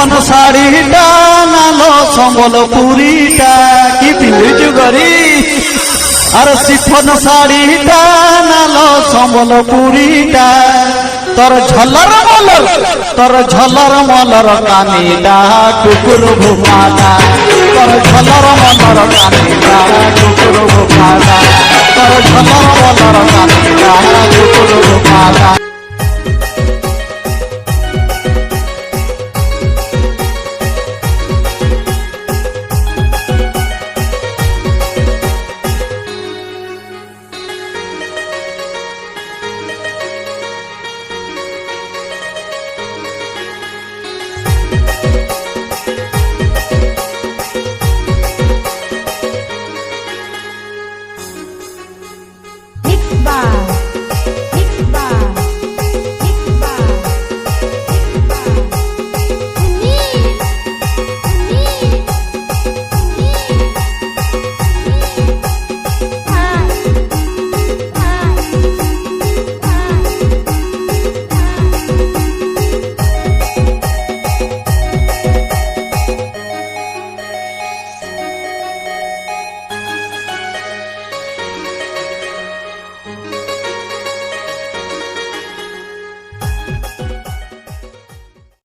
chiffon शाढ़ीटा नालो सम्बलपुरीटा कि पिंधुचु गरी अरे सिफन शाढ़ीटा नालो सम्बलपुरीटा तोर झलर मलर कानीटा कुकुर भुमाटा तोर झलर मलर कानीटा कुकुर भुमाटा तोर झलर